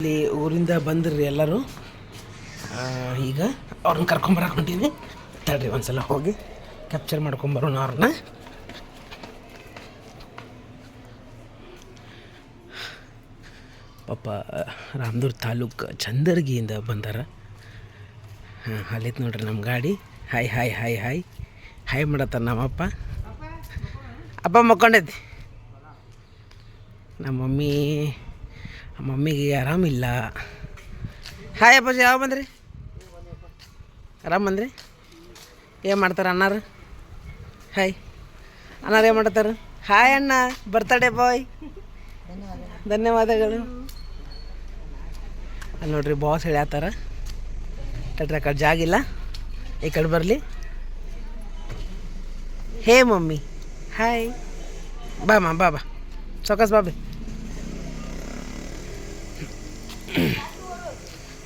ಇಲ್ಲಿ ಊರಿಂದ ಬಂದ್ರಿ ಎಲ್ಲರೂ. ಈಗ ಅವ್ರನ್ನ ಕರ್ಕೊಂಬರಕ್ಕೆ ಹೊಂಟೀನಿ. ತಡ್ರಿ ಒಂದ್ಸಲ ಹೋಗಿ ಕ್ಯಾಪ್ಚರ್ ಮಾಡ್ಕೊಂಬರೋಣ ಅವ್ರನ್ನ. ಪಾಪ ರಾಮದುರ್ಗ ತಾಲೂಕು ಚಂದರ್ಗಿಯಿಂದ ಬಂದಾರ. ಅಲ್ಲಿತ್ತು ನೋಡ್ರಿ ನಮ್ಮ ಗಾಡಿ. Hi hi hi hi hi ಮಾಡತ್ತಾರ ನಮ್ಮಪ್ಪ. ಅಪ್ಪ ಮಕ್ಕೊಂಡೈತಿ. ನಮ್ಮ ಮಮ್ಮಿಗೆ ಆರಾಮಿಲ್ಲ. ಹಾಯ್ ಅಪ್ಪಾಜಿ, ಯಾವ ಬಂದ್ರಿ? ಆರಾಮ ಬಂದ್ರಿ? ಏನು ಮಾಡ್ತಾರೆ ಅಣ್ಣಾರು? ಹಾಯ್ ಅಣ್ಣಾರು ಏನು ಮಾಡ್ತಾರೆ? ಹಾಯ್ ಅಣ್ಣ, ಬರ್ತಡೇ ಬಾಯ್. ಧನ್ಯವಾದಗಳು. ಅಲ್ಲಿ ನೋಡ್ರಿ ಬಾಸ್ ಹೇಳ್ಯಾತಾರ. ತಟ್ರಿ ಆ ಕಡೆ ಜಾಗಿಲ್ಲ, ಈ ಕಡೆ ಬರಲಿ. ಹೇ ಮಮ್ಮಿ ಹಾಯ್. ಬಾ ಬಾ ಸೊಕಸ್ ಬಾಬಿ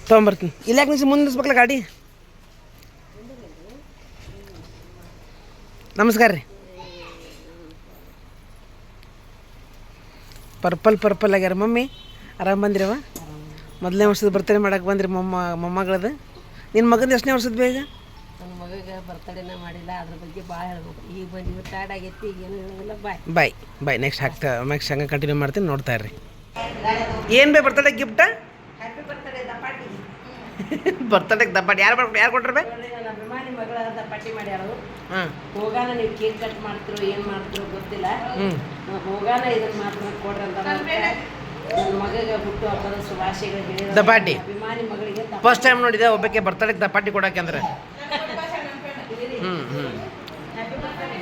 ತೊಗೊಂಬರ್ತೀನಿ. ಇಲ್ಲ ಯಾಕೆ ನಿಲ್ಸಿ, ಮುಂದೆ ನಿಲ್ಸ್ಬೇಕಲ್ಲ ಗಾಡಿ. ನಮಸ್ಕಾರ ರೀ. ಪರ್ಪಲ್ ಆಗ್ಯಾರ ಮಮ್ಮಿ. ಆರಾಮ ಬಂದ್ರಿವ? ಮೊದಲನೇ ವರ್ಷದ ಬರ್ತಡೇ ಮಾಡಕ್ಕೆ ಬಂದ್ರಿ ಮೊಮ್ಮಗಳದು. ನಿನ್ನ ಮಗಂದು ಎಷ್ಟನೇ ವರ್ಷದ ಬೇಗ? ನನ್ನ ಮಗಗೆ ಬರ್ತಡೇನ ಮಾಡಿಲ್ಲ, ಅದ್ರ ಬಗ್ಗೆ ಭಾಳ ಹೇಳ್ಬೇಕು. ಈಗ ಬಂದು ಟೈರ್ಡ್ ಆಗೈತಿ, ಈಗ ಏನು ಹೇಳೋದಿಲ್ಲ. ಬಾಯ್ ನೆಕ್ಸ್ಟ್ ಹಂಗೆ ಕಂಟಿನ್ಯೂ ಮಾಡ್ತೀನಿ, ನೋಡ್ತಾ ಇರ್ರಿ. ಏನು ಬೇ ಬರ್ತಡೇ ಗಿಫ್ಟ? ಹ್ಯಾಪಿ ಬರ್ತಡೇ ದಪಾಟಿ. ಬರ್ತಡೇಗೆ ದಪಾಟಿ ಯಾರು ಕೊಟ್ರಿ ಬೇ? ನನ್ನ ಅಭಿಮಾನಿ ಮಗಳ ದಪಾಟಿ ಮಾಡ್ಯಾರು. ಹಾಂ, ಹೋಗಾನ ನೀವು ಕೇಕ್ ಕಟ್ ಮಾಡ್ತಿರೋ ಏನು ಮಾಡ್ತಿರೋ ಗೊತ್ತಿಲ್ಲ. ಹೋಗಾನ ಇದನ್ನು ಮಾತ್ರ ಕೊಡ್ರಿ ಅಂತ ನನ್ನ ಮಗಗೆ ಹುಟ್ಟು ಹಬ್ಬದ ಶುಭಾಶಯಗಳು ಹೇಳಿದ ದಪಾಟಿ. ಅಭಿಮಾನಿ ಮಗಳಿಗೆ ಫಸ್ಟ್ ಟೈಮ್ ನೋಡಿದೆ ಒಬ್ಬಕ್ಕೆ ಬರ್ತಡೇಗೆ ದಪಾಟಿ ಕೊಡೋಕೆ ಅಂದ್ರೆ. Happy birthday.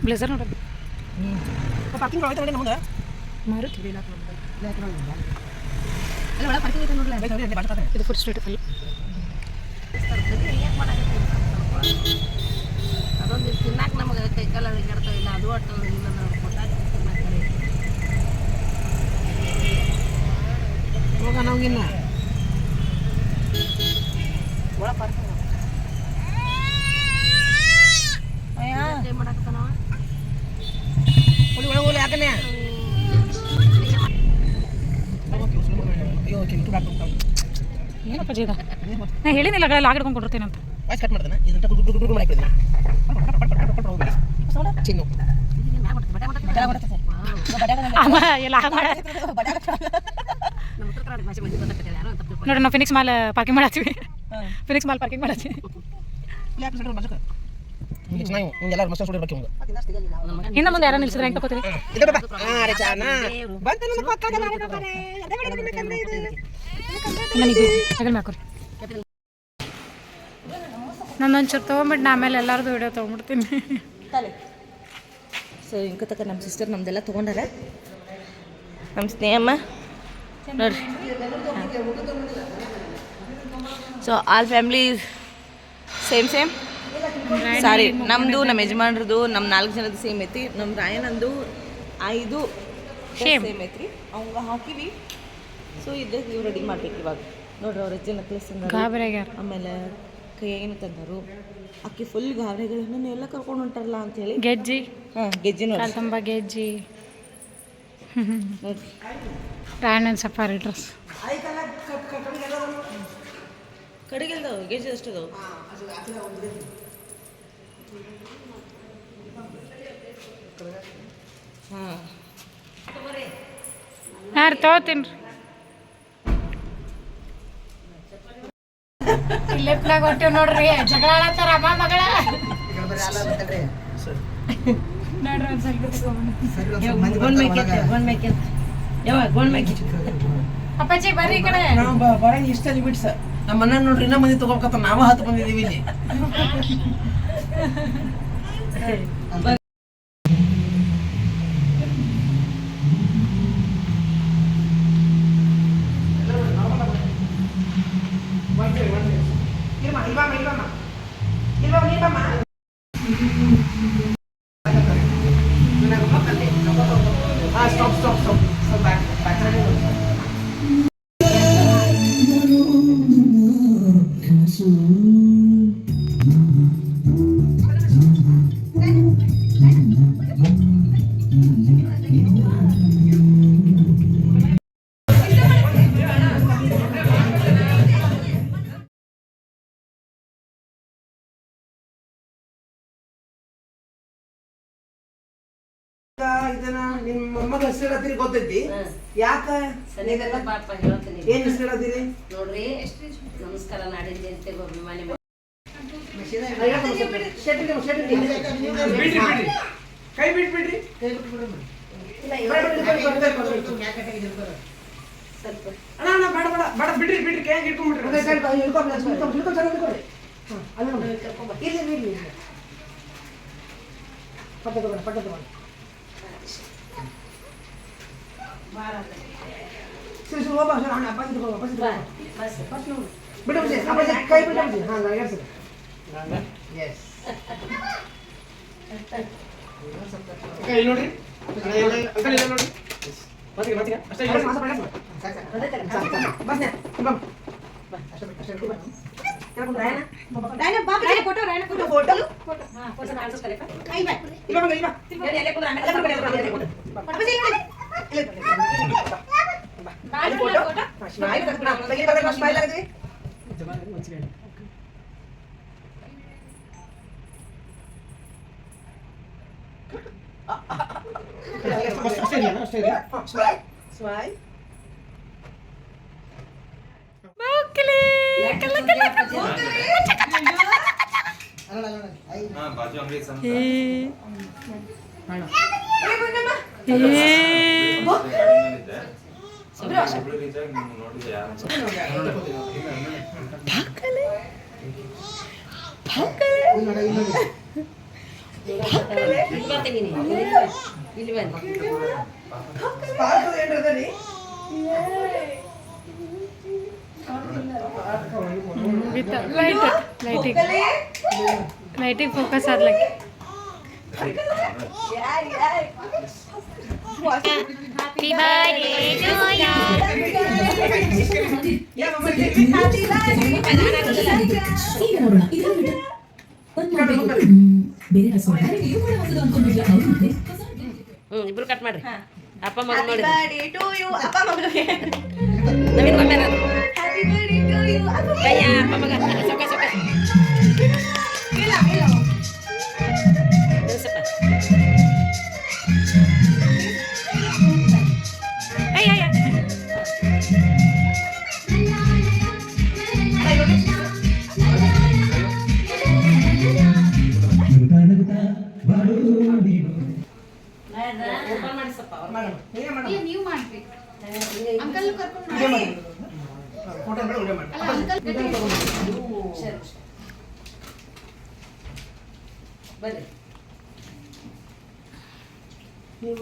ಬ್ಲೇಸರ್ ನೋಡ್ರಿ. ಇದು ಫುಡ್ ಸ್ಟ್ರೀಟ್ ಫುಲ್ ಅದೊಂದು ತಿನ್ನಾಕ ನಮಗೆ ಕೈ ಕಾಲ ಇಲ್ಲ. ಅದು ಒಟ್ಟು ಇಲ್ಲ ಹೋಗೋಣ ಹೋಗಿಲ್ಲ ಮಾಡಾಕತ್ತಾನವ. ಯಾಕನೆ ಏನಪ್ಪ ಜೀದ, ನಾ ಹೇಳಿನಿಲ್ಲ ಲಾಗ್ ಹಿಡ್ಕೊಂಡು ಕೊಟ್ಟಿರ್ತೀನಿ ಅಂತ. ವಾಯ್ಸ್ ಕಟ್ ಮಾಡ್ತಾನೆ. ಇದನ್ನ ಗುಡ್ ಮಾಡಿಬಿಡ್ತೀನಿ. ಚಿನ್ನು ನೋಡ್ರಿ, ನಾವು ಫಿನಿಕ್ಸ್ ಮಾಲ್ ಪಾರ್ಕಿಂಗ್ ಮಾಡತ್ತೀವಿ. ಇನ್ನು ಮುಂದೆ ಯಾರು ನಿಲ್ಸಿದ್ರೆ ಹೆಂಗೆ ತಗೋತೀರಿ? ನನ್ನೊಂಚೂರು ತೊಗೊಂಬಿಟ್ಟು ಆಮೇಲೆ ಎಲ್ಲರದು ವಿಡಿಯೋ ತೊಗೊಂಡ್ಬಿಡ್ತೀನಿ. ಸೊ ಇಂಕ ತಕ್ಕ ನಮ್ಮ ಸಿಸ್ಟರ್ ನಮ್ದೆಲ್ಲ ತೊಗೊಂಡಾರ. ನಮ್ಮ ಸ್ನೇಹಮ್ಮ ನೋಡ್ರಿ. ಸೊ ಆಲ್ ಫ್ಯಾಮ್ಲಿ ಸೇಮ್ ಸಾರಿ, ನಮ್ಮದು ನಮ್ಮ ಯಜಮಾನ್ರದ್ದು ನಮ್ಮ 4 ಜನದ್ದು ಸೇಮ್ ಐತಿ. ನಮ್ಮ ರಾಯನಂದು 5 ಸೇಮ್ ಐತ್ರಿ. ಅವಂಗ ಹಾಕಿವಿ. ಸೊ ಇದು ನೀವು ರೆಡಿ ಮಾಡ್ಬೇಕು ಇವಾಗ. ನೋಡ್ರಿ, ಅವ್ರ ಅಜ್ಜಿ ನೆಕ್ಲೆಸ್ ತಂದಾರ, ಆಮೇಲೆ ಕೈಯಾಗೇನು ತಂದರು. ಅಕ್ಕಿ ಫುಲ್ ಗಾಬರಿಗಳನ್ನು ಎಲ್ಲ ಕರ್ಕೊಂಡು ಹೊಂಟಾರಲ್ಲ ಅಂತೇಳಿ ಗೆಜ್ಜಿ. ಗೆಜ್ಜಿ ನೋಡಿ, ತುಂಬ ಗೆಜ್ಜಿ. ನೋಡ್ರಿ ರಾಯಣ್ಣನ ಸಫಾರಿ ಡ್ರೆಸ್. ಕಡೆಗೆಲ್ದಾವ ಗೆಜ್ಜಿ ಅಷ್ಟು ಅದಾವ. ಹಾಂ, ಯಾರು ತೊಗೋತೀನಿ ಇಲ್ಲಿಪ್ಲಾಗ ಹೊಟ್ಟಿವ್ ನೋಡ್ರಿ. ಜಗಳ ಆಡತ್ತಾರ ಅಮ್ಮ ಮಗಳ. ನೋಡ್ರಿ ಒಂದು ಅಪ್ಪಾಜಿ ಬರ್ರಿ ಈ ಕಡೆ. ಬರಂಗ ಇಷ್ಟ ಬಿಡ್ಸ. ನಮ್ಮ ಮನೆ ನೋಡ್ರಿ, ಇನ್ನೂ ಮಂದಿ ತಗೋಬೇಕಂತ ನಾವು 10 ಬಂದಿದ್ದೀವಿ ಇಲ್ಲಿ. Stop. ಇದನ್ನ ನಿಮ್ಮ ಮೊಮ್ಮಗ ಹೆಸರು ಹೇಳತ್ತೀರಿ ಗೊತ್ತೈತಿ. ಯಾಕ ಸರಿಯಾದ ಪಾಪ ಹೇಳ್ತೀನಿ. ಏನ್ ಹೆಸರು ಹೇಳತ್ತೀರಿ? ನೋಡ್ರಿ, ನಮಸ್ಕಾರ ನಾಡಿನ ಜನತೆಗೆ ಅಭಿಮಾನಿ ಕೈ ಬಿಟ್ಬಿಡ್ರಿ. ಸ್ವಲ್ಪ ಅಣ್ಣ ಅಣ್ಣ ಬೇಡ ಬೇಡ ಬೇಡ ಬಿಡ್ರಿ ಬಿಡ್ರಿ, ಕೈ ಹಿಡ್ಕೊಂಡ್ಬಿಡ್ರಿ. ಪಟ್ಟ ತಗೊಂಡು ಸರಿ ಸರಿ ಹೋಗ ಅಣ್ಣ ಅಪ್ಪಾಜಿ ತಗೋ ಅಪ್ಪಾಜಿ ತಗೋ ಬಸ್ ಬಿಡು ಬಿಡಿ ಅಪ್ಪಾಜಿ ಕೈ ಬಿಡು ಬಿಡಿ. ಹಾಂ ನಾನು ಎಸ್ ಕೈ ನೋಡ್ರಿ ಅಂಕಲ್ ಇಲ್ಲ ನೋಡ್ರಿ. ಬರ್ತೀವಿ ಬರ್ತೀವಿ ಅಷ್ಟೇ ಸ್ಮೈಲ್. ಬಾಜು ಅಂಗಡಿ ನೋಡಿದೆ ಯಾರು ಇಲ್ಲಿ ಬನ್ನಿ. ಲೈಟಿಗೆ ಫೋಕಸ್ ಆಗ್ಲಕ್ಕೆ. Happy birthday to you. ಇಬ್ರು ಕಟ್ ಮಾಡ್ರಿ. ಅಪ್ಪ ಮಗ ನೋಡಿ ಅಪ್ಪ ಮಗಳಿಗೆ ನವೀನ್ ಕೊಟ್ಟಾರ ಹ್ಯಾಪಿ ಬರ್ತ್ಡೇ ಟು ಯು. ಕೈಯ ಅಪ್ಪ ಮಗ ಸೊಕ್ಕ ಸೊಕ್ಕ ನಿಲ್ಸಪ್ಪ. ಓಪನ್ ಮಾಡಿ ಸ್ವಲ್ಪ ಅವ್ರು ಮಾಡೋಣ. ನೀವು ಮಾಡ್ಬೇಕು. ಅಂಕಲ್ ಫೋಟೋ ಬೇಡ ವಿಡಿಯೋ ಮಾಡಿ. ಸರಿ ಬರ್ರಿ. ನೀವು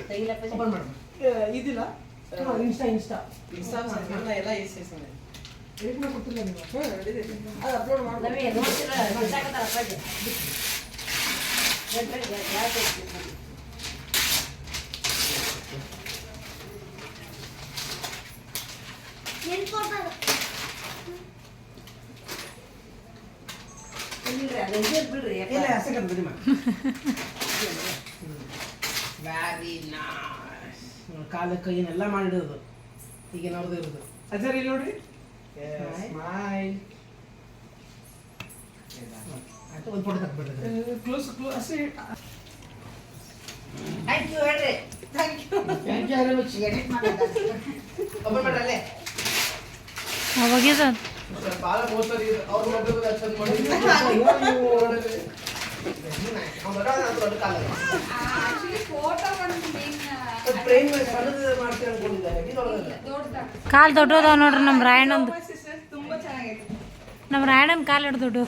ತೆಗಿಲಪ್ಪ. ಓಪನ್ ಮಾಡಿ. ಇದಿಲ್ಲ ಇನ್ಸ್ಟಾ ಇನ್ಸ್ಟಾ ಎಲ್ಲ ಎಡಿಟ್ ಕೊಡ್ತಿಲ್ಲ ನೀವು. ಅದು ಅಪ್ಲೋಡ್ ಮಾಡಿ ನವೀನ್ ನೋಡ್ತೀರಾ? ಬಿಸಾಕತ್ತಾರ ಅಪ್ಪಾಜಿ. ಗ್ಯಾಸ್ ಐತಿ. ಇಲ್ರಿ ಅದು ಇದೇನ್ ಬಿಡ್ರಿ ಅಪ್ಪ. ಇಲ್ಲ ಸೆಕೆಂಡ್ ಬಿಡಿ ಮಾಡಿ. Very nice. ಕಾಲ ಕೈಯನ್ನೆಲ್ಲ ಮಾಡಿಡೋದು ಈಗ ನೋಡ್ದು ಇರೋದು. ಅಜರ್ ಇಲ್ಲಿ ನೋಡ್ರಿ. ಸ್ಮೈಲ್. ಆಯ್ತು ಒಂದು ಫೋಟೋ ತಕ್ಬಿಡ್ರಿ. ಕ್ಲೋಸ್ ಕ್ಲೋಸ್ ಅಷ್ಟೇ. ಥ್ಯಾಂಕ್ ಯು ಹೇಳ್ರಿ. Thank you. Thank you very much. Edit ಮಾಡೋದು ಓಪನ್ ಮಾಡ್ರಲ್ಲೇ. ಅವಾಗಿದೆ ಭಾಳ ಮೋಸ್ಟರ್ ಇದು ಅವ್ರ ಮೊಬೈಲ್ ಅಚ್ಚನ್ ಮಾಡಿ ಫ್ರೇಮ್ ಸಣ್ಣದು ಮಾಡ್ತೀವಿ ಅನ್ಕೊಂಡಿದ್ದಾರೆ. ಕಾಲು ದೊಡ್ಡದ ನೋಡ್ರಿ ನಮ್ಮ ರಾಯಣ್ಣಂದು. ತುಂಬಾ ಚೆನ್ನಾಗೈತೆ. ನಮ್ಮ ರಾಯಣ್ಣನ ಕಾಲು ಹಿಡ್ದು ದೊಡ್ಡದು.